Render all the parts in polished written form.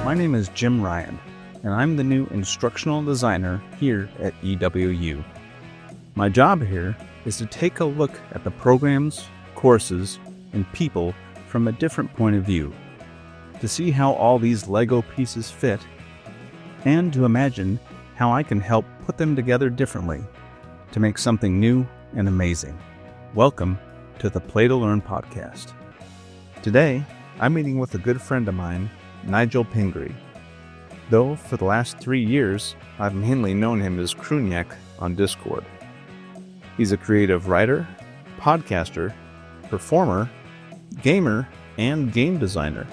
My name is Jim Ryan, and I'm the new instructional designer here at EWU. My job here is to take a look at the programs, courses, and people from a different point of view, to see how all these Lego pieces fit, and to imagine how I can help put them together differently to make something new and amazing. Welcome to the Play to Learn podcast. Today, I'm meeting with a good friend of mine, Nigel Pingree. Though for the last 3 years, I've mainly known him as Kruniak on Discord. He's a creative writer, podcaster, performer, gamer, and game designer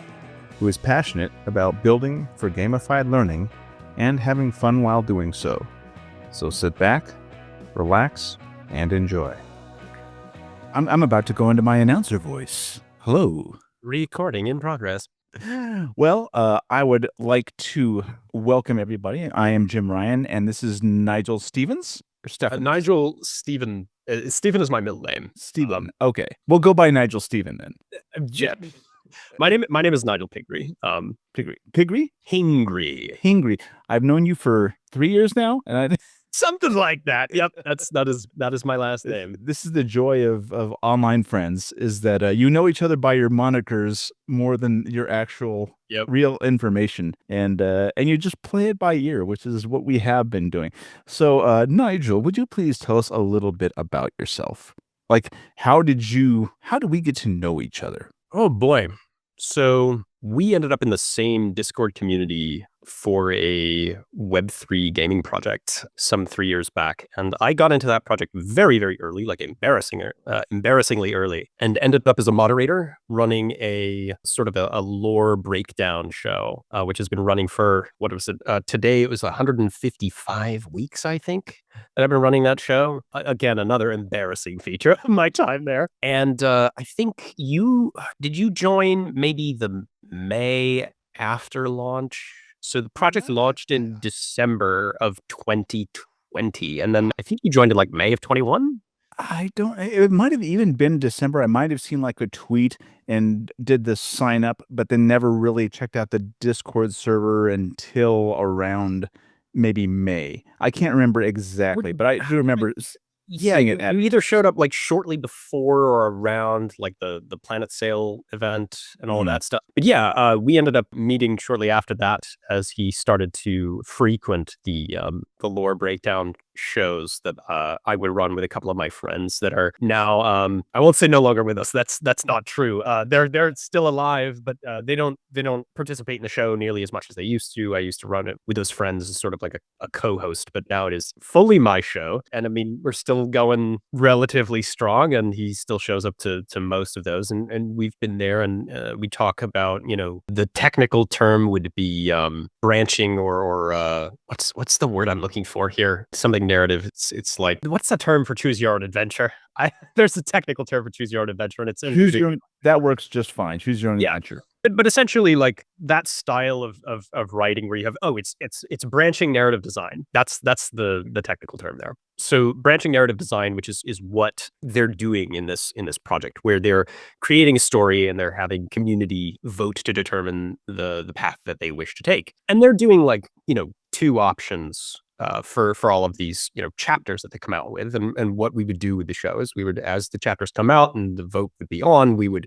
who is passionate about building for gamified learning and having fun while doing so. So sit back, relax, and enjoy. I'm about to go into my announcer voice. Hello. Recording in progress. Well, I would like to welcome everybody. I am Jim Ryan, and this is Nigel Stevens. Or Stephen? Nigel Stephen. Stephen is my middle name. Stephen. Okay. We'll go by Nigel Stephen then. Jim. My name is Nigel Pingree. Pingree? Pingree. I've known you for 3 years now, and Something like that. Yep, that is my last name. This is the joy of online friends, is that you know each other by your monikers more than your actual real information, and you just play it by ear, which is what we have been doing. So, Nigel, would you please tell us a little bit about yourself? Like, how did we get to know each other? Oh boy. So we ended up in the same Discord community for a Web3 gaming project some 3 years back. And I got into that project very, very early, like embarrassingly early, and ended up as a moderator running a sort of a lore breakdown show, which has been running for, what was it? Today it was 155 weeks, I think, that I've been running that show. Again, another embarrassing feature of my time there. And I think did you join maybe the May after launch? So the project launched in December of 2020, and then I think you joined in like May of 21. It might have even been December. I might have seen like a tweet and did the sign up, but then never really checked out the Discord server until around maybe May. I can't remember exactly, but I do remember seeing it. You either showed up like shortly before or around like the Planet Sale event and all of that stuff. But yeah, we ended up meeting shortly after that as he started to frequent the lore breakdown shows that I would run with a couple of my friends that are now I won't say no longer with us. That's not true. They're still alive, but they don't participate in the show nearly as much as they used to. I used to run it with those friends as sort of like a co-host, but now it is fully my show. And I mean, we're still going relatively strong, and he still shows up to most of those, and we've been there, and we talk about, the technical term would be branching or what's the word I'm looking for here? Something narrative. It's like, what's the term for choose your own adventure? There's a technical term for choose your own adventure, and it's that works just fine. Choose your own adventure. But essentially, like that style of writing where you have it's branching narrative design. That's the technical term there. So branching narrative design, which is what they're doing in this project, where they're creating a story and they're having community vote to determine the path that they wish to take, and they're doing like two options for all of these chapters that they come out with, and what we would do with the show is we would, as the chapters come out and the vote would be on, we would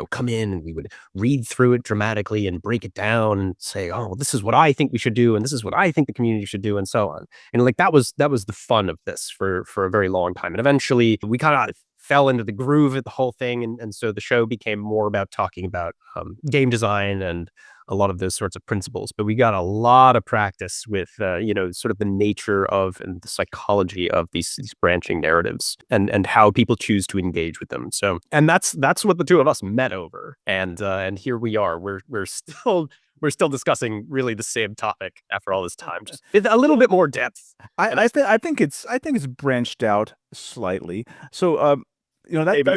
come in and we would read through it dramatically and break it down and say, oh, well, this is what I think we should do, and this is what I think the community should do, and so on. And like that was the fun of this for a very long time. And eventually we kind of fell into the groove of the whole thing, and so the show became more about talking about game design and a lot of those sorts of principles. But we got a lot of practice with sort of the nature of and the psychology of these branching narratives and how people choose to engage with them. So, and that's what the two of us met over, and here we are. We're still discussing really the same topic after all this time, just with a little bit more depth. I think it's branched out slightly. So maybe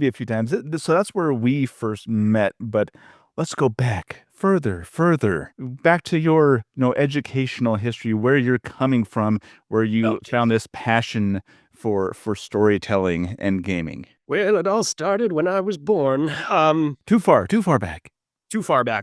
a few times. So that's where we first met. But let's go back further back to your educational history, where you're coming from, where you found this passion for storytelling and gaming. Well, it all started when I was born. Too far back.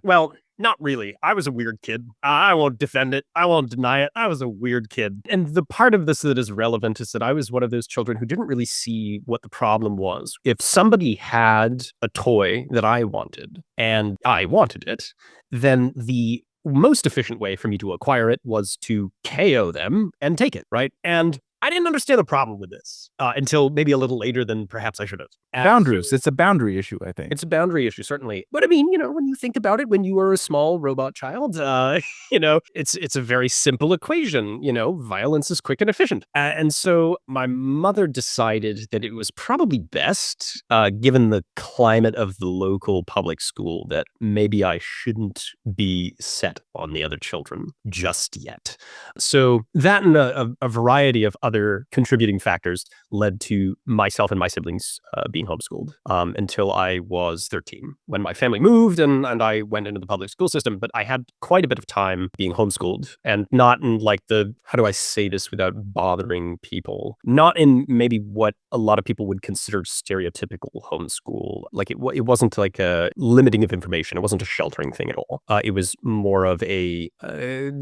Well, Not really. I was a weird kid. I won't defend it. I won't deny it. I was a weird kid. And the part of this that is relevant is that I was one of those children who didn't really see what the problem was. If somebody had a toy that I wanted and I wanted it, then the most efficient way for me to acquire it was to KO them and take it, right? And I didn't understand the problem with this until maybe a little later than perhaps I should have. Boundaries. It's a boundary issue, I think. It's a boundary issue, certainly. But I mean, when you think about it, when you were a small robot child, it's a very simple equation. Violence is quick and efficient. And so my mother decided that it was probably best, given the climate of the local public school, that maybe I shouldn't be set on the other children just yet. So that and a variety of other contributing factors led to myself and my siblings being homeschooled until I was 13, when my family moved and I went into the public school system. But I had quite a bit of time being homeschooled, and not in like how do I say this without bothering people? Not in maybe what a lot of people would consider stereotypical homeschool. Like it wasn't like a limiting of information. It wasn't a sheltering thing at all. It was more of a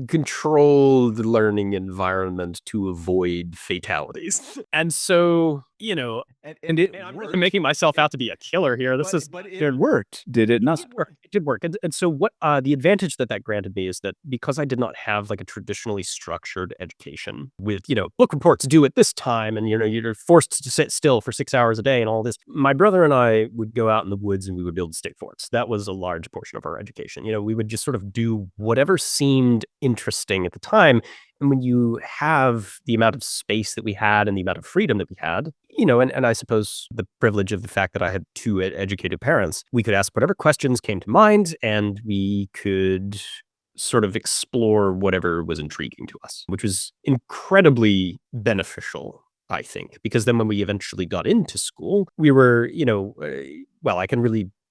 controlled learning environment to avoid fatalities. And so, And it I'm worked. really making myself out to be a killer here. It worked, did it not? It did work. And so what the advantage that granted me is that because I did not have like a traditionally structured education with, book reports due at this time and, you're forced to sit still for 6 hours a day and all this, my brother and I would go out in the woods and we would build stick forts. That was a large portion of our education. We would just sort of do whatever seemed interesting at the time. And when you have the amount of space that we had and the amount of freedom that we had, and I suppose the privilege of the fact that I had two educated parents, we could ask whatever questions came to mind and we could sort of explore whatever was intriguing to us, which was incredibly beneficial, I think, because then when we eventually got into school, we were,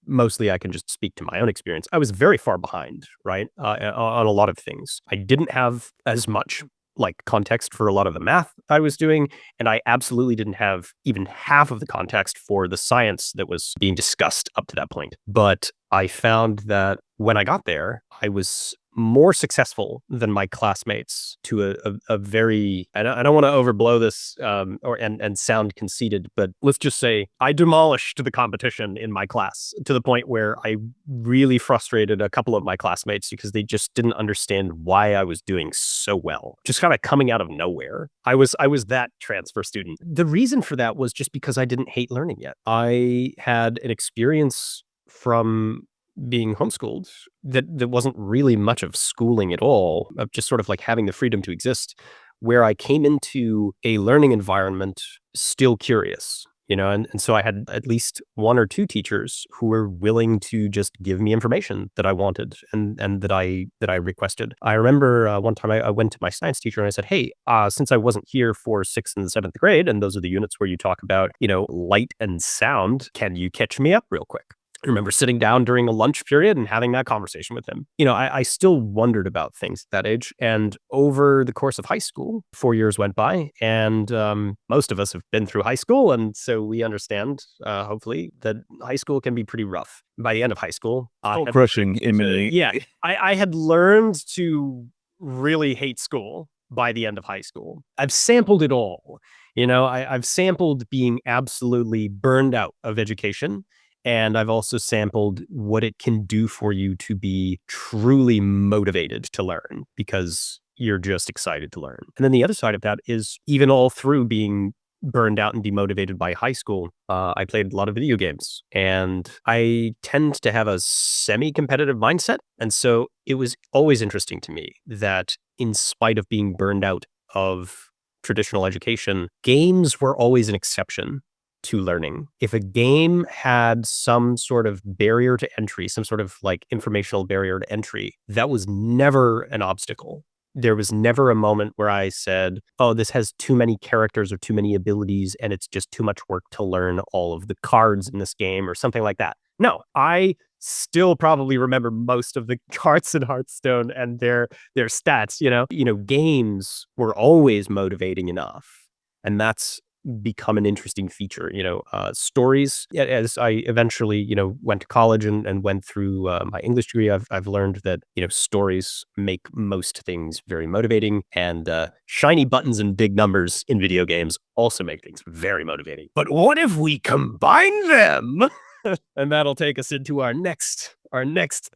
mostly I can just speak to my own experience. I was very far behind, right, on a lot of things. I didn't have as much like context for a lot of the math I was doing, and I absolutely didn't have even half of the context for the science that was being discussed up to that point. But I found that when I got there, I was more successful than my classmates to a very, I don't want to overblow this and sound conceited, but let's just say I demolished the competition in my class to the point where I really frustrated a couple of my classmates because they just didn't understand why I was doing so well, just kind of coming out of nowhere. I was that transfer student. The reason for that was just because I didn't hate learning yet. I had an experience from being homeschooled that wasn't really much of schooling at all, of just sort of like having the freedom to exist, where I came into a learning environment still curious, and so I had at least one or two teachers who were willing to just give me information that I wanted and that I requested. I remember one time I went to my science teacher and I said, hey, since I wasn't here for 6th and 7th grade, and those are the units where you talk about, light and sound, can you catch me up real quick? I remember sitting down during a lunch period and having that conversation with him. I still wondered about things at that age. And over the course of high school, 4 years went by, and most of us have been through high school. And so we understand, hopefully, that high school can be pretty rough. By the end of high school, Crushing imminently. Yeah, I had learned to really hate school by the end of high school. I've sampled it all. I've sampled being absolutely burned out of education. And I've also sampled what it can do for you to be truly motivated to learn because you're just excited to learn. And then the other side of that is even all through being burned out and demotivated by high school, I played a lot of video games and I tend to have a semi-competitive mindset. And so it was always interesting to me that in spite of being burned out of traditional education, games were always an exception to learning. If a game had some sort of barrier to entry, some sort of like informational barrier to entry, that was never an obstacle. There was never a moment where I said, oh, this has too many characters or too many abilities and it's just too much work to learn all of the cards in this game or something like that. No, I still probably remember most of the cards in Hearthstone and their stats. Games were always motivating enough. And that's become an interesting feature. Stories, as I eventually, went to college and went through my English degree, I've learned that, stories make most things very motivating, and shiny buttons and big numbers in video games also make things very motivating. But what if we combine them? And that'll take us into our next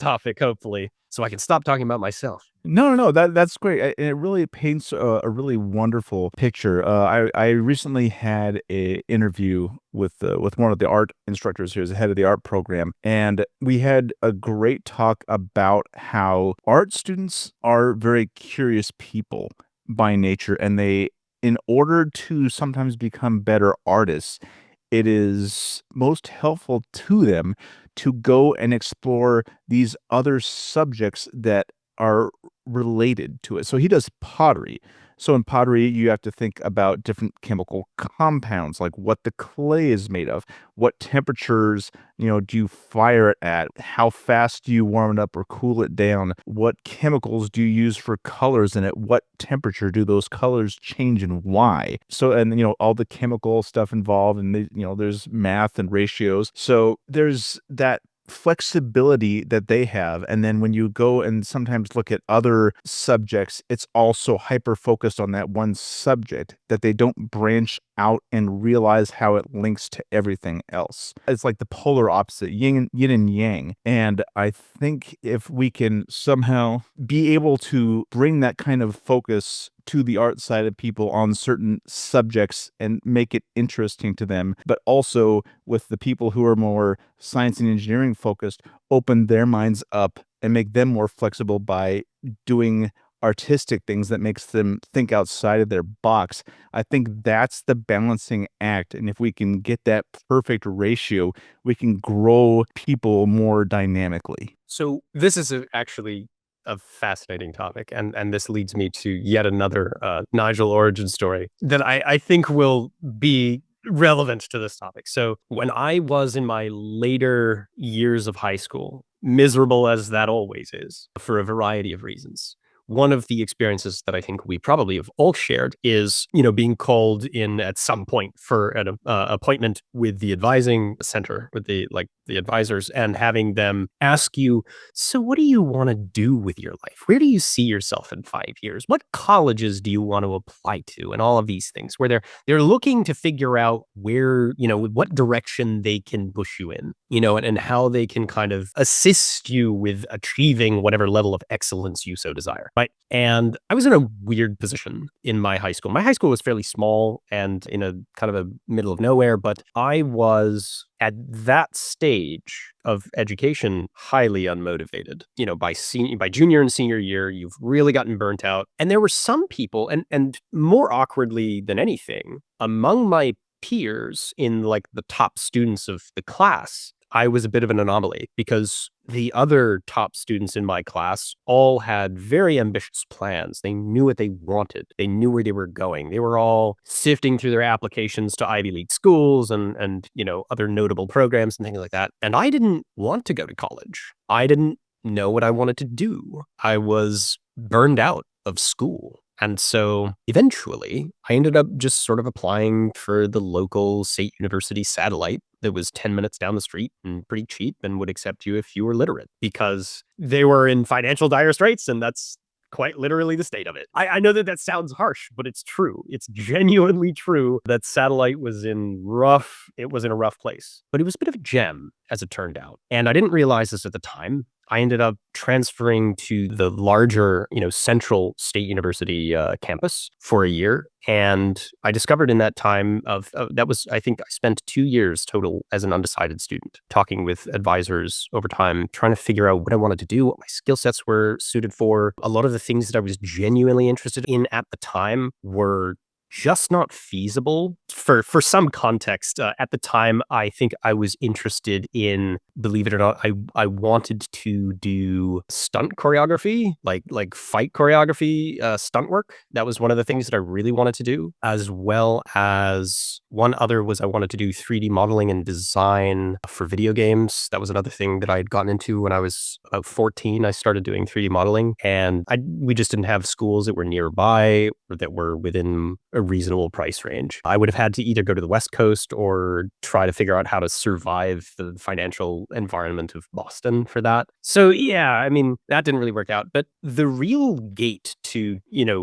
topic, hopefully, so I can stop talking about myself. No. That's great. And it really paints a really wonderful picture. I recently had a interview with one of the art instructors who's the head of the art program, and we had a great talk about how art students are very curious people by nature, and they, in order to sometimes become better artists, it is most helpful to them to go and explore these other subjects that are related to it. So he does pottery. So in pottery, you have to think about different chemical compounds, like what the clay is made of, what temperatures, do you fire it at, how fast do you warm it up or cool it down, what chemicals do you use for colors, and at what temperature do those colors change and why. So, and all the chemical stuff involved, and there's math and ratios. So there's that flexibility that they have. And then when you go and sometimes look at other subjects, it's also hyper focused on that one subject, that they don't branch out and realize how it links to everything else. It's like the polar opposite, yin and yang. And I think if we can somehow be able to bring that kind of focus to the art side of people on certain subjects and make it interesting to them, but also with the people who are more science and engineering focused, open their minds up and make them more flexible by doing artistic things that makes them think outside of their box. I think that's the balancing act. And if we can get that perfect ratio, we can grow people more dynamically. So this is actually a fascinating topic, and this leads me to yet another Nigel origin story that I think will be relevant to this topic. So when I was in my later years of high school, miserable as that always is for a variety of reasons, one of the experiences that I think we probably have all shared is, being called in at some point for an appointment with the advising center, with the advisors, and having them ask you, so what do you want to do with your life? Where do you see yourself in 5 years? What colleges do you want to apply to? And all of these things, where they're looking to figure out where, what direction they can push you in, and how they can kind of assist you with achieving whatever level of excellence you so desire. Right. And I was in a weird position in my high school. My high school was fairly small and in a kind of a middle of nowhere, but I was at that stage of education highly unmotivated. By junior and senior year, you've really gotten burnt out. And there were some people, and more awkwardly than anything, among my peers in the top students of the class, I was a bit of an anomaly, because the other top students in my class all had very ambitious plans. They knew what they wanted. They knew where they were going. They were all sifting through their applications to Ivy League schools and other notable programs and things like that. And I didn't want to go to college. I didn't know what I wanted to do. I was burned out of school. And so eventually I ended up just sort of applying for the local state university satellite that was 10 minutes down the street and pretty cheap and would accept you if you were literate, because they were in financial dire straits, and that's quite literally the state of it. I know that sounds harsh, but it's true. It's genuinely true that satellite was in a rough place, but it was a bit of a gem, as it turned out. And I didn't realize this at the time. I ended up transferring to the larger, Central State University campus for a year. And I discovered in that time I spent 2 years total as an undecided student, talking with advisors over time, trying to figure out what I wanted to do, what my skill sets were suited for. A lot of the things that I was genuinely interested in at the time were just not feasible. For some context, at the time, I think I was interested in, believe it or not, I wanted to do stunt choreography, like fight choreography, stunt work. That was one of the things that I really wanted to do, as well as one other was I wanted to do 3D modeling and design for video games. That was another thing that I had gotten into when I was about 14. I started doing 3D modeling, and we just didn't have schools that were nearby or that were within a reasonable price range. I would have had to either go to the West Coast or try to figure out how to survive the financial environment of Boston for that. So yeah, I mean, that didn't really work out. But the real gate to,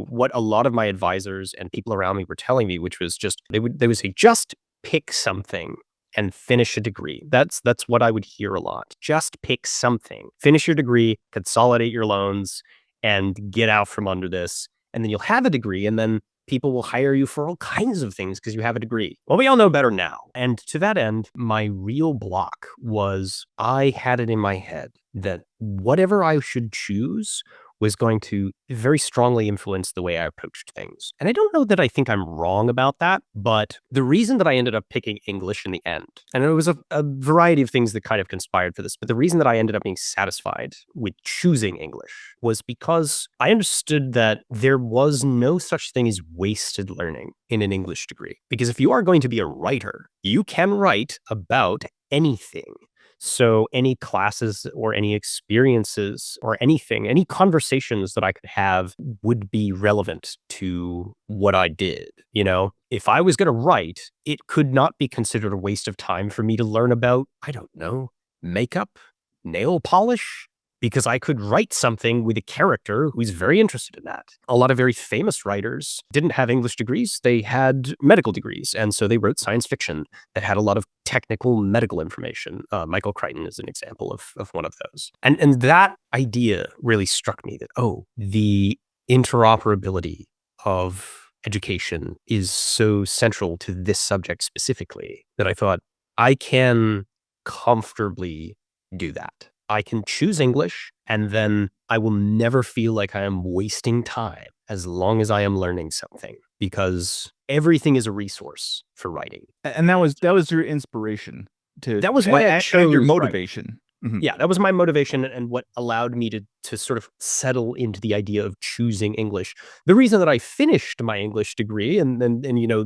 what a lot of my advisors and people around me were telling me, which was just, they would say, just pick something and finish a degree. That's what I would hear a lot. Just pick something, finish your degree, consolidate your loans, and get out from under this. And then you'll have a degree, and then people will hire you for all kinds of things because you have a degree. Well, we all know better now. And to that end, my real block was I had it in my head that whatever I should choose was going to very strongly influence the way I approached things. And I don't know that I think I'm wrong about that, but the reason that I ended up picking English in the end, and it was a variety of things that kind of conspired for this, but the reason that I ended up being satisfied with choosing English was because I understood that there was no such thing as wasted learning in an English degree. Because if you are going to be a writer, you can write about anything. So any classes or any experiences or anything, any conversations that I could have would be relevant to what I did. If I was going to write, it could not be considered a waste of time for me to learn about, I don't know, makeup, nail polish, because I could write something with a character who's very interested in that. A lot of very famous writers didn't have English degrees. They had medical degrees. And so they wrote science fiction that had a lot of technical medical information. Michael Crichton is an example of one of those. And that idea really struck me that, the interoperability of education is so central to this subject specifically that I thought I can comfortably do that. I can choose English, and then I will never feel like I am wasting time as long as I am learning something, because everything is a resource for writing. And that was your inspiration to That was why I chose, and your right. motivation. Mm-hmm. Yeah, that was my motivation and what allowed me to sort of settle into the idea of choosing English. The reason that I finished my English degree and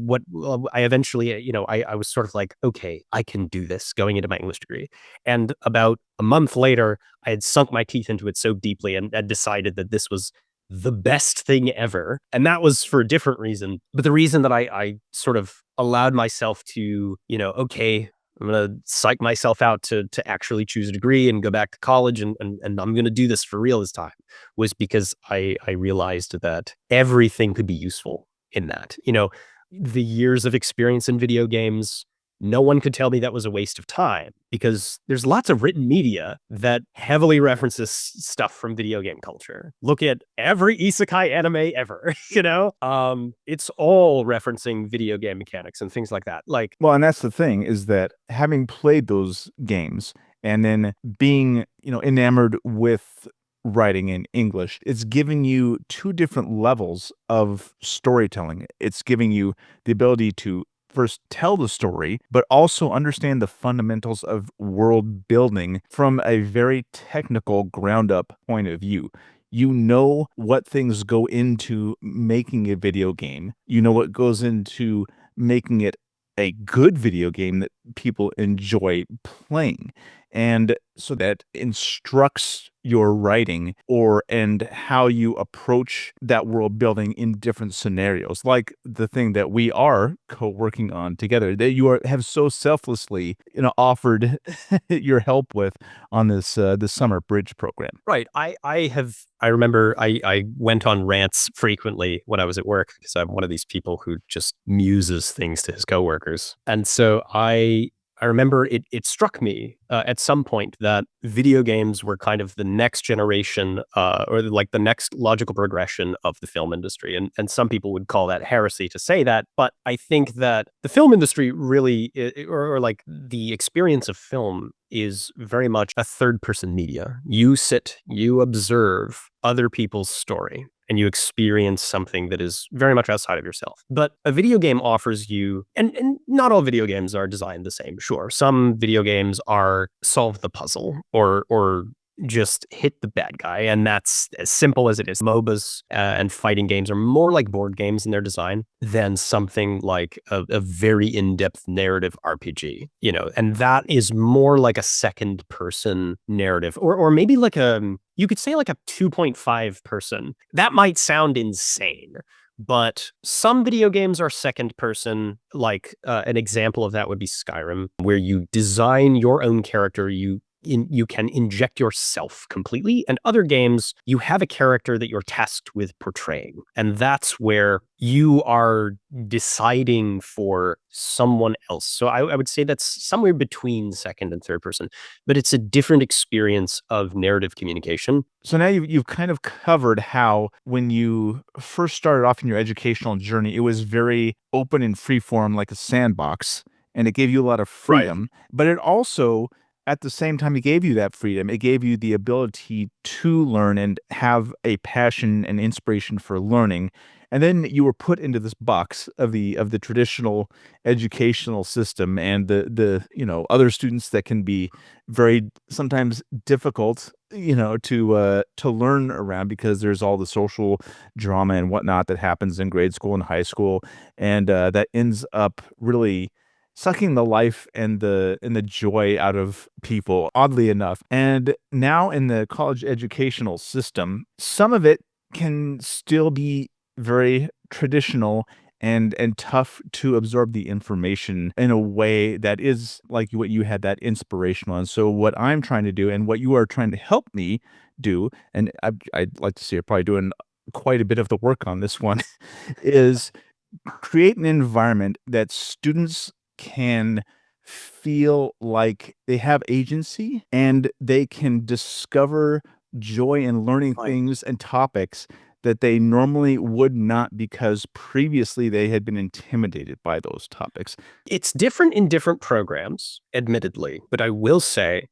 what I eventually, I was sort of like, okay, I can do this going into my English degree. And about a month later, I had sunk my teeth into it so deeply and decided that this was the best thing ever. And that was for a different reason. But the reason that I sort of allowed myself to, okay, I'm going to psych myself out to actually choose a degree and go back to college and I'm going to do this for real this time, was because I realized that everything could be useful in that. The years of experience in video games, no one could tell me that was a waste of time, because there's lots of written media that heavily references stuff from video game culture. Look at every isekai anime ever, it's all referencing video game mechanics and things like that. Well, and that's the thing, is that having played those games and then being, enamored with writing in English, it's giving you two different levels of storytelling. It's giving you the ability to first tell the story, but also understand the fundamentals of world building from a very technical ground up point of view. You know what things go into making a video game. You know what goes into making it a good video game that people enjoy playing. And so that instructs your writing and how you approach that world building in different scenarios, like the thing that we are co-working on together, that you have so selflessly, offered your help with on this summer bridge program. Right. I remember I went on rants frequently when I was at work, because I'm one of these people who just muses things to his coworkers. And so I remember it struck me at some point that video games were kind of the next generation or like the next logical progression of the film industry. And some people would call that heresy to say that. But I think that the film industry really, or like the experience of film, is very much a third person media. You sit, you observe other people's story, and you experience something that is very much outside of yourself. But a video game offers you, and not all video games are designed the same, sure. Some video games are solve the puzzle or just hit the bad guy, and that's as simple as it is. MOBAs and fighting games are more like board games in their design than something like a very in-depth narrative RPG, and that is more like a second person narrative, or maybe like you could say like a 2.5 person. That might sound insane, But some video games are second person, like an example of that would be Skyrim, where you design your own character, you can inject yourself completely. And other games, you have a character that you're tasked with portraying. And that's where you are deciding for someone else. So I would say that's somewhere between second and third person, but it's a different experience of narrative communication. So now you've kind of covered how when you first started off in your educational journey, it was very open and free form like a sandbox, and it gave you a lot of freedom. But it also, at the same time it gave you that freedom, it gave you the ability to learn and have a passion and inspiration for learning. And then you were put into this box of the traditional educational system, and the other students that can be very sometimes difficult to learn around, because there's all the social drama and whatnot that happens in grade school and high school, and that ends up really sucking the life and the joy out of people, oddly enough. And now in the college educational system, some of it can still be very traditional and tough to absorb the information in a way that is like what you had that inspirational. And so what I'm trying to do, and what you are trying to help me do, and I'd like to see you're probably doing quite a bit of the work on this one, is create an environment that students can feel like they have agency and they can discover joy in learning things and topics that they normally would not, because previously they had been intimidated by those topics. It's different in different programs, admittedly, but I will say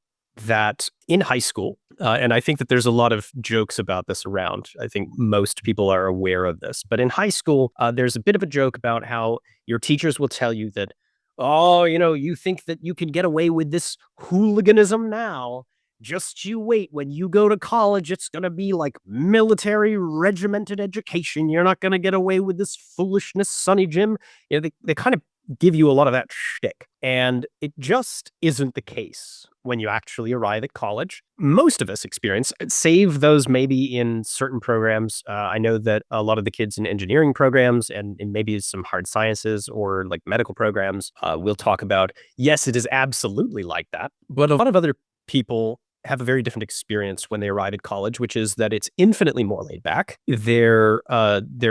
that in high school, and I think that there's a lot of jokes about this around. I think most people are aware of this, but in high school, there's a bit of a joke about how your teachers will tell you that, oh, you think that you can get away with this hooliganism now. Just you wait. When you go to college, it's going to be like military regimented education. You're not going to get away with this foolishness, Sonny Jim. They kind of give you a lot of that shtick. And it just isn't the case when you actually arrive at college. Most of us experience, save those maybe in certain programs. I know that a lot of the kids in engineering programs and maybe some hard sciences or like medical programs will talk about, yes, it is absolutely like that. But a lot of other people have a very different experience when they arrive at college, which is that it's infinitely more laid back. Their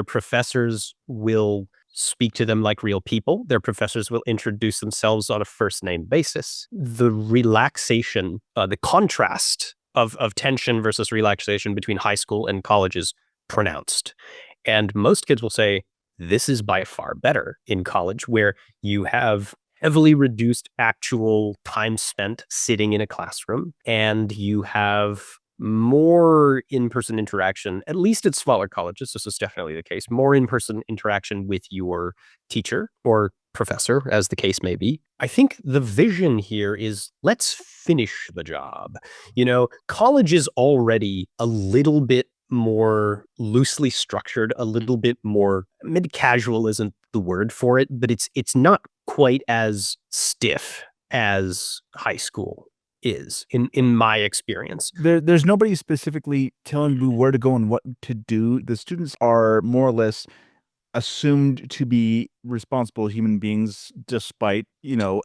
professors will speak to them like real people. Their professors will introduce themselves on a first name basis. The relaxation, the contrast of tension versus relaxation between high school and college is pronounced. And most kids will say, this is by far better in college, where you have heavily reduced actual time spent sitting in a classroom, and you have more in-person interaction, at least at smaller colleges. This is definitely the case. More in-person interaction with your teacher or professor, as the case may be. I think the vision here is, let's finish the job. College is already a little bit more loosely structured, a little bit more, maybe casual isn't the word for it, but it's not quite as stiff as high school is in my experience. There's nobody specifically telling you where to go and what to do. The students are more or less assumed to be responsible human beings, despite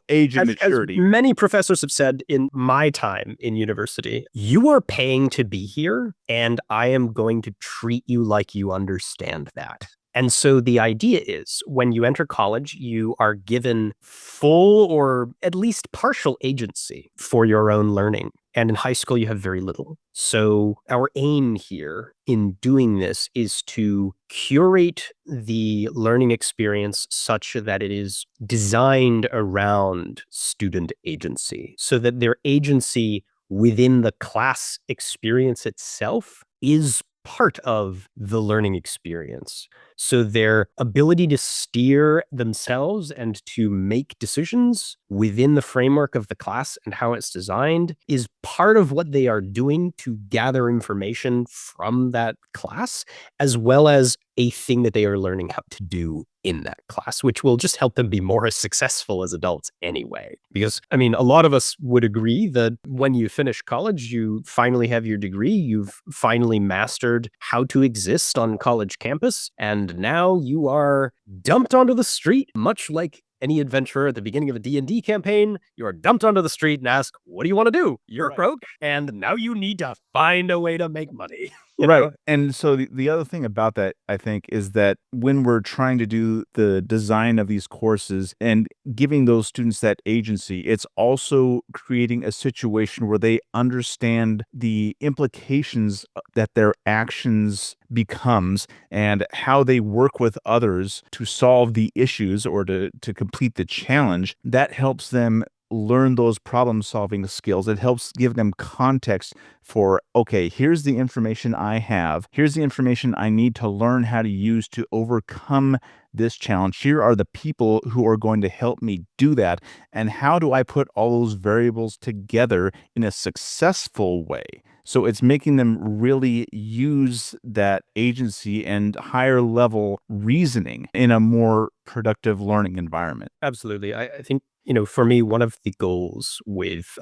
age and maturity. As many professors have said in my time in university, you are paying to be here, and I am going to treat you like you understand that. And so the idea is, when you enter college, you are given full or at least partial agency for your own learning. And in high school, you have very little. So our aim here in doing this is to curate the learning experience such that it is designed around student agency, so that their agency within the class experience itself is part of the learning experience. So their ability to steer themselves and to make decisions within the framework of the class and how it's designed is part of what they are doing to gather information from that class, as well as a thing that they are learning how to do in that class, which will just help them be more successful as adults anyway. Because, a lot of us would agree that when you finish college, you finally have your degree, you've finally mastered how to exist on college campus, and And now you are dumped onto the street, much like any adventurer at the beginning of a D&D campaign. You are dumped onto the street and ask, what do you want to do? You're broke, and now you need to find a way to make money. You know? And so the other thing about that, I think, is that when we're trying to do the design of these courses and giving those students that agency, it's also creating a situation where they understand the implications that their actions becomes and how they work with others to solve the issues or to complete the challenge. That helps them learn those problem solving skills. It helps give them context for, okay, here's the information I have. Here's the information I need to learn how to use to overcome this challenge. Here are the people who are going to help me do that. And how do I put all those variables together in a successful way? So it's making them really use that agency and higher level reasoning in a more productive learning environment. Absolutely. I think, for me, one of the goals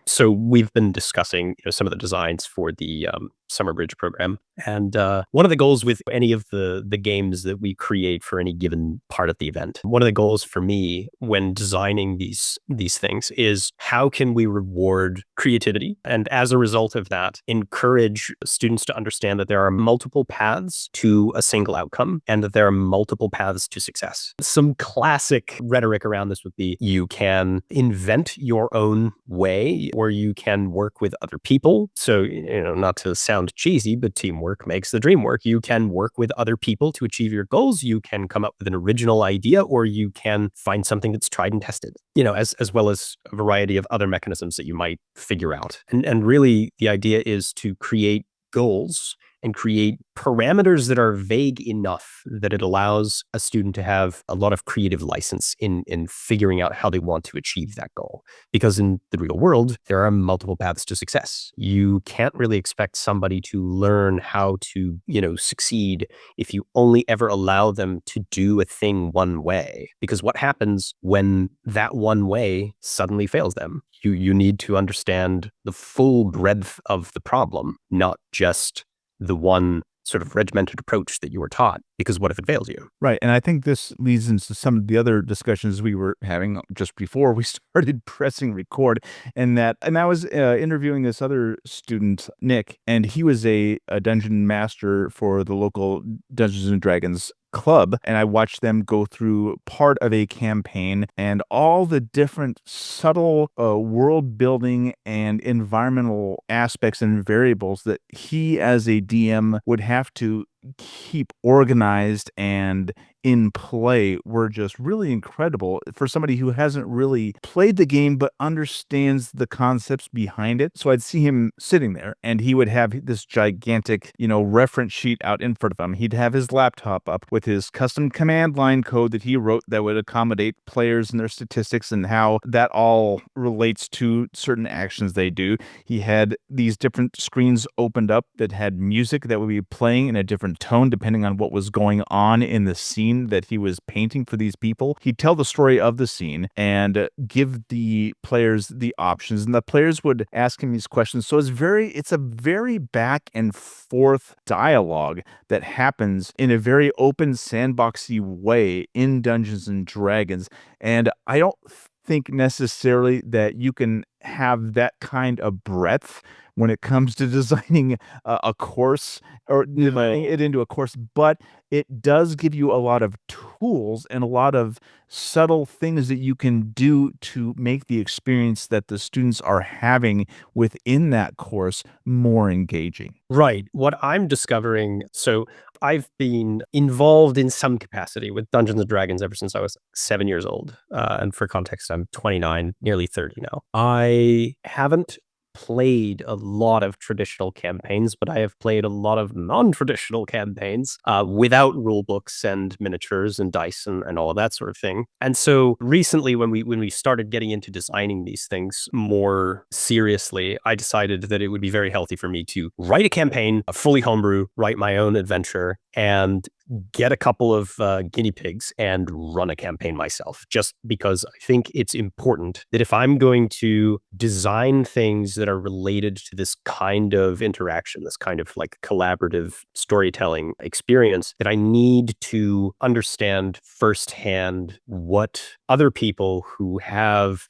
so we've been discussing some of the designs for the Summer Bridge program. And one of the goals with any of the games that we create for any given part of the event, one of the goals for me when designing these things is how can we reward creativity? And as a result of that, encourage students to understand that there are multiple paths to a single outcome and that there are multiple paths to success. Some classic rhetoric around this would be you can invent your own way or you can work with other people. So, not to sound cheesy, but teamwork makes the dream work. You can work with other people to achieve your goals. You can come up with an original idea, or you can find something that's tried and tested, as well as a variety of other mechanisms that you might figure out. And really the idea is to create goals and create parameters that are vague enough that it allows a student to have a lot of creative license in figuring out how they want to achieve that goal. Because in the real world, there are multiple paths to success. You can't really expect somebody to learn how to, succeed if you only ever allow them to do a thing one way. Because what happens when that one way suddenly fails them? You need to understand the full breadth of the problem, not just the one sort of regimented approach that you were taught, because what if it fails you? Right. And I think this leads into some of the other discussions we were having just before we started pressing record. And I was interviewing this other student, Nick, and he was a dungeon master for the local Dungeons and Dragons club, and I watched them go through part of a campaign and all the different subtle world building and environmental aspects and variables that he as a DM would have to keep organized and in play were just really incredible for somebody who hasn't really played the game but understands the concepts behind it. So I'd see him sitting there and he would have this gigantic, reference sheet out in front of him. He'd have his laptop up with his custom command line code that he wrote that would accommodate players and their statistics and how that all relates to certain actions they do. He had these different screens opened up that had music that would be playing in a different tone depending on what was going on in the scene that he was painting for these people. He'd tell the story of the scene and give the players the options, and the players would ask him these questions. So it's a very back and forth dialogue that happens in a very open sandboxy way in Dungeons and Dragons. And I don't think necessarily that you can have that kind of breadth when it comes to designing a course or designing it into a course, but it does give you a lot of tools and a lot of subtle things that you can do to make the experience that the students are having within that course more engaging. Right. What I'm discovering, so I've been involved in some capacity with Dungeons and Dragons ever since I was 7 years old. And for context, I'm 29, nearly 30 now. I haven't played a lot of traditional campaigns, but I have played a lot of non-traditional campaigns without rule books and miniatures and dice and all of that sort of thing. And so recently, when we started getting into designing these things more seriously, I decided that it would be very healthy for me to write a campaign, a fully homebrew, write my own adventure, and get a couple of guinea pigs and run a campaign myself, just because I think it's important that if I'm going to design things that are related to this kind of interaction, this kind of like collaborative storytelling experience, that I need to understand firsthand what other people who have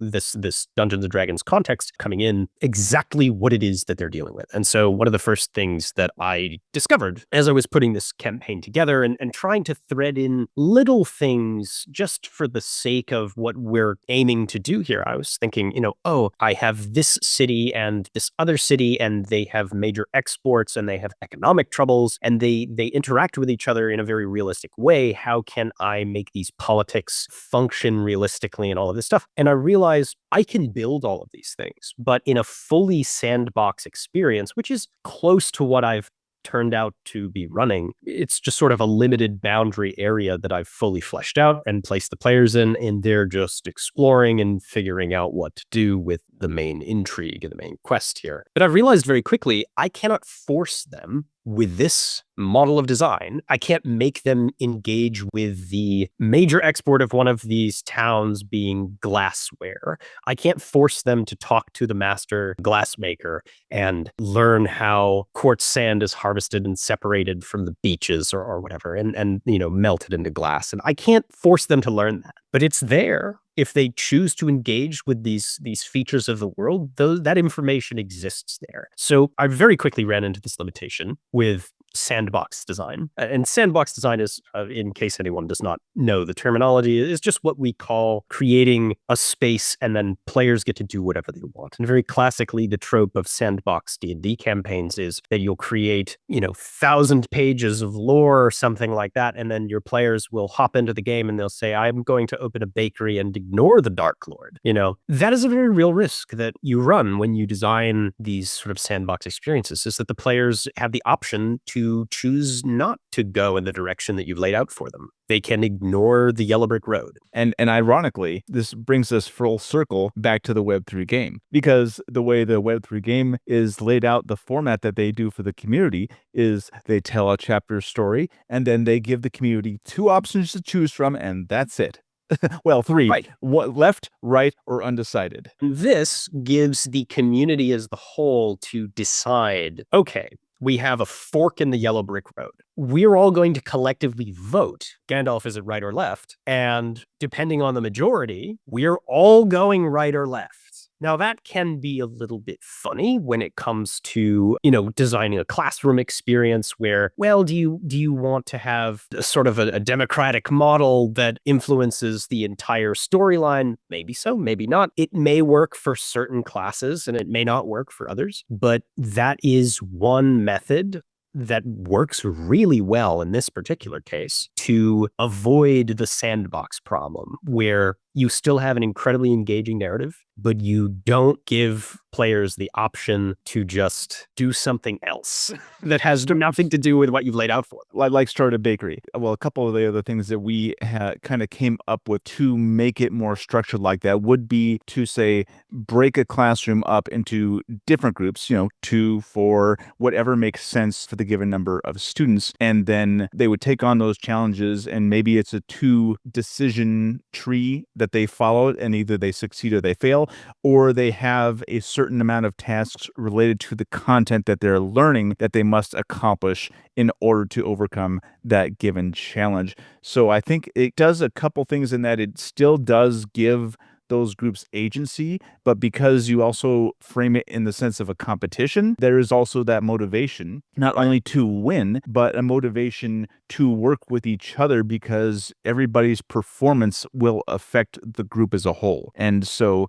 this Dungeons and Dragons context coming in, exactly what it is that they're dealing with. And so one of the first things that I discovered as I was putting this campaign together and trying to thread in little things just for the sake of what we're aiming to do here, I was thinking, I have this city and this other city, and they have major exports and they have economic troubles, and they interact with each other in a very realistic way. How can I make these politics function realistically and all of this stuff? And I realized I can build all of these things, but in a fully sandbox experience, which is close to what I've turned out to be running, it's just sort of a limited boundary area that I've fully fleshed out and placed the players in, and they're just exploring and figuring out what to do with the main intrigue and the main quest here. But I've realized very quickly, I cannot force them with this model of design. I can't make them engage with the major export of one of these towns being glassware. I can't force them to talk to the master glassmaker and learn how quartz sand is harvested and separated from the beaches or whatever, and melted into glass. And I can't force them to learn that. But it's there. If they choose to engage with these features of the world, that information exists there. So I very quickly ran into this limitation with sandbox design. And sandbox design is, in case anyone does not know the terminology, is just what we call creating a space and then players get to do whatever they want. And very classically, the trope of sandbox D&D campaigns is that you'll create, 1,000 pages of lore or something like that, and then your players will hop into the game and they'll say, I'm going to open a bakery and ignore the Dark Lord. That is a very real risk that you run when you design these sort of sandbox experiences, is that the players have the option to choose not to go in the direction that you've laid out for them. They can ignore the yellow brick road. And ironically, this brings us full circle back to the Web3 game, because the way the Web3 game is laid out, the format that they do for the community is they tell a chapter story and then they give the community 2 options to choose from, and that's it. Well, 3. Right. What, left, right, or undecided. This gives the community as the whole to decide, okay, we have a fork in the yellow brick road. We're all going to collectively vote. Gandalf, is it right or left? And depending on the majority, we're all going right or left. Now, that can be a little bit funny when it comes to, designing a classroom experience where, well, do you want to have a sort of a democratic model that influences the entire storyline? Maybe so, maybe not. It may work for certain classes and it may not work for others, but that is one method that works really well in this particular case to avoid the sandbox problem, where you still have an incredibly engaging narrative, but you don't give players the option to just do something else that has nothing to do with what you've laid out for them. Like start a bakery. Well, a couple of the other things that we kind of came up with to make it more structured like that would be to say, break a classroom up into different groups, 2, 4, whatever makes sense for the given number of students. And then they would take on those challenges, and maybe it's a 2 decision tree that they follow, and either they succeed or they fail, or they have a certain amount of tasks related to the content that they're learning that they must accomplish in order to overcome that given challenge. So I think it does a couple things in that it still does give those groups agency, but because you also frame it in the sense of a competition, there is also that motivation, not only to win, but a motivation to work with each other, because everybody's performance will affect the group as a whole. And so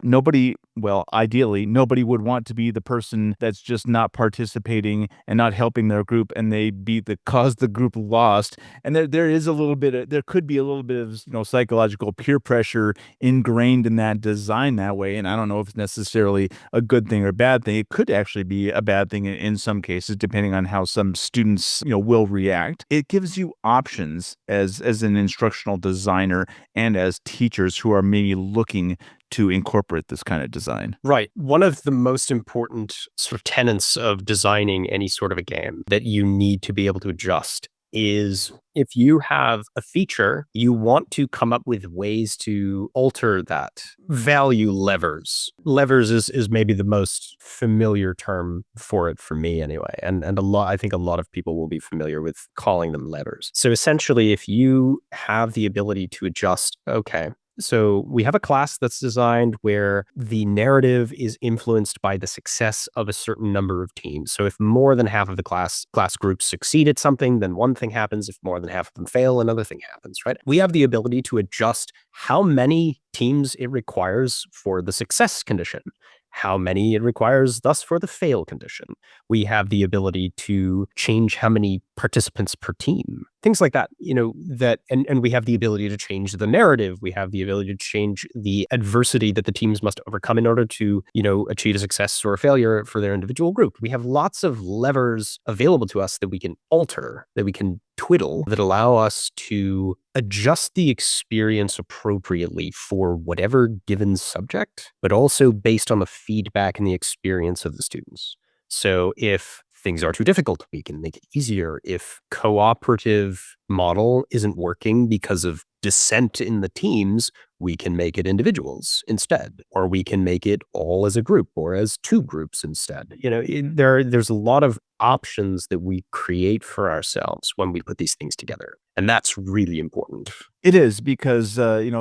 ideally, nobody would want to be the person that's just not participating and not helping their group, and they be the cause the group lost. And there could be a little bit of psychological peer pressure ingrained in that design that way. And I don't know if it's necessarily a good thing or a bad thing. It could actually be a bad thing in some cases, depending on how some students will react. It gives you options as an instructional designer and as teachers who are maybe looking to incorporate this kind of design. Right. One of the most important sort of tenets of designing any sort of a game that you need to be able to adjust is if you have a feature, you want to come up with ways to alter that. Value levers. Levers is maybe the most familiar term for it for me anyway. And I think a lot of people will be familiar with calling them levers. So essentially, if you have the ability to adjust, okay, so we have a class that's designed where the narrative is influenced by the success of a certain number of teams. So if more than half of the class groups succeed at something, then one thing happens. If more than half of them fail, another thing happens, right? We have the ability to adjust how many teams it requires for the success condition, how many it requires thus for the fail condition. We have the ability to change how many participants per team, things like that, and we have the ability to change the narrative. We have the ability to change the adversity that the teams must overcome in order to, achieve a success or a failure for their individual group. We have lots of levers available to us that we can alter, that we can twiddle, that allow us to adjust the experience appropriately for whatever given subject, but also based on the feedback and the experience of the students. So if things are too difficult, we can make it easier. If cooperative model isn't working because of dissent in the teams, we can make it individuals instead, or we can make it all as a group or as two groups instead. There's a lot of options that we create for ourselves when we put these things together. And that's really important. It is because,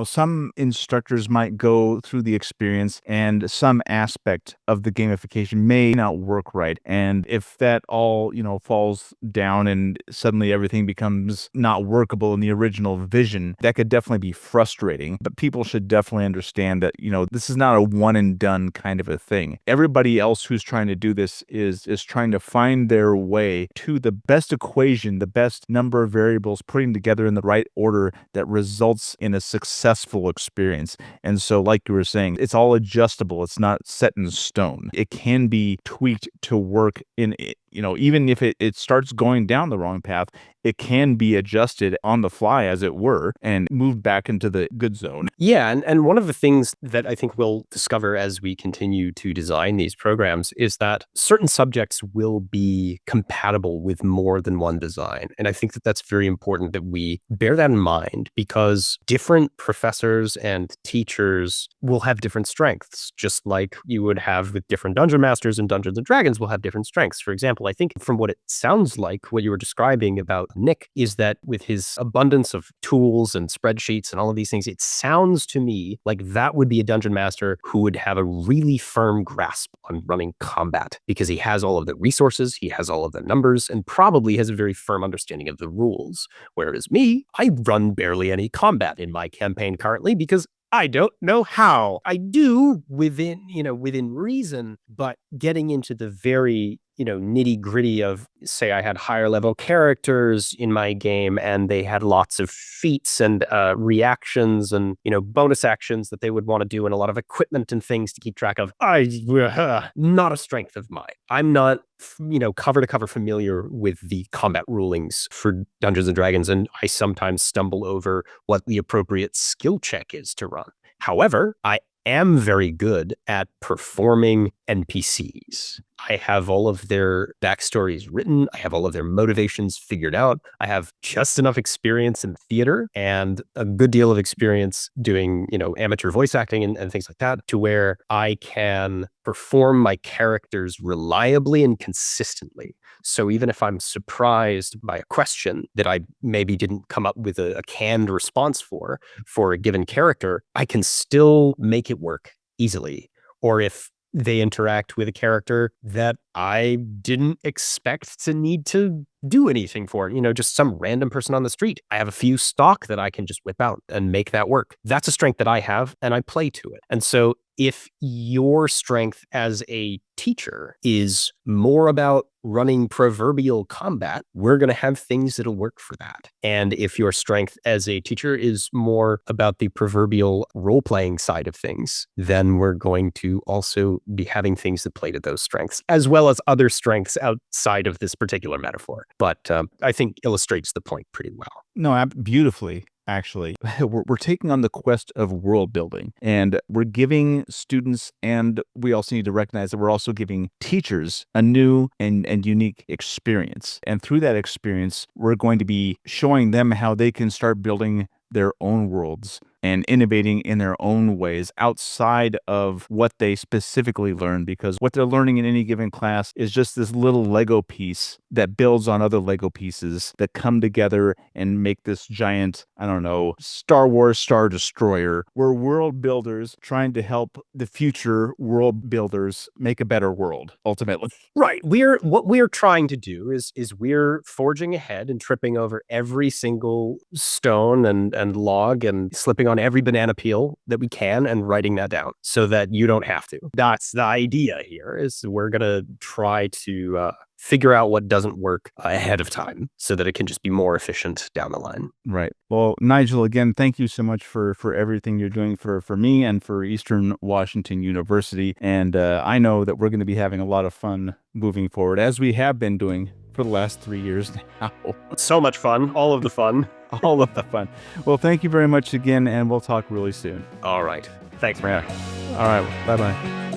some instructors might go through the experience and some aspect of the gamification may not work right. And if that all, falls down and suddenly everything becomes not workable in the original vision, that could definitely be frustrating. But people should definitely understand that, this is not a one and done kind of a thing. Everybody else who's trying to do this is trying to find their way to the best equation, the best number of variables, putting together in the right order that results in a successful experience. And so, like you were saying, it's all adjustable. It's not set in stone. It can be tweaked to work in, even if it starts going down the wrong path, it can be adjusted on the fly, as it were, and moved back into the good zone. Yeah, and one of the things that I think we'll discover as we continue to design these programs is that certain subjects will be compatible with more than one design. And I think that that's very important that we bear that in mind, because different professors and teachers will have different strengths, just like you would have with different dungeon masters and Dungeons and Dragons will have different strengths. For example, I think from what it sounds like, what you were describing about Nick is that with his abundance of tools and spreadsheets and all of these things, it sounds to me like that would be a dungeon master who would have a really firm grasp on running combat, because he has all of the resources, he has all of the numbers, and probably has a very firm understanding of the rules. Whereas me, I run barely any combat in my campaign currently because I don't know how. I do within reason, but getting into the very, nitty gritty of, say, I had higher level characters in my game and they had lots of feats and reactions and, bonus actions that they would want to do and a lot of equipment and things to keep track of. Not a strength of mine. I'm not, cover to cover familiar with the combat rulings for Dungeons and Dragons, and I sometimes stumble over what the appropriate skill check is to run. However, I am very good at performing NPCs. I have all of their backstories written. I have all of their motivations figured out. I have just enough experience in theater and a good deal of experience doing, amateur voice acting and things like that, to where I can perform my characters reliably and consistently. So even if I'm surprised by a question that I maybe didn't come up with a canned response for a given character, I can still make it work easily. Or if they interact with a character that I didn't expect to need to do anything for, just some random person on the street, I have a few stock that I can just whip out and make that work. That's a strength that I have, and I play to it. And so if your strength as a teacher is more about running proverbial combat, we're going to have things that'll work for that. And if your strength as a teacher is more about the proverbial role-playing side of things, then we're going to also be having things that play to those strengths, as well as other strengths outside of this particular metaphor. But I think illustrates the point pretty well. No, beautifully. actually. We're taking on the quest of world building, and we're giving students, and we also need to recognize that we're also giving teachers a new and unique experience. And through that experience, we're going to be showing them how they can start building their own worlds and innovating in their own ways outside of what they specifically learn, because what they're learning in any given class is just this little Lego piece that builds on other Lego pieces that come together and make this giant, I don't know, Star Wars Star Destroyer. We're world builders trying to help the future world builders make a better world, ultimately. Right. What we're trying to do is we're forging ahead and tripping over every single stone and log and slipping on every banana peel that we can and writing that down so that you don't have to. That's the idea here, is we're going to try to figure out what doesn't work ahead of time so that it can just be more efficient down the line. Right. Well, Nigel, again, thank you so much for everything you're doing for me and for Eastern Washington University. And I know that we're going to be having a lot of fun moving forward, as we have been doing for the last 3 years now. So much fun. All of the fun. All of the fun. Well, thank you very much again, and we'll talk really soon. All right. Thanks, man. All right. Bye-bye.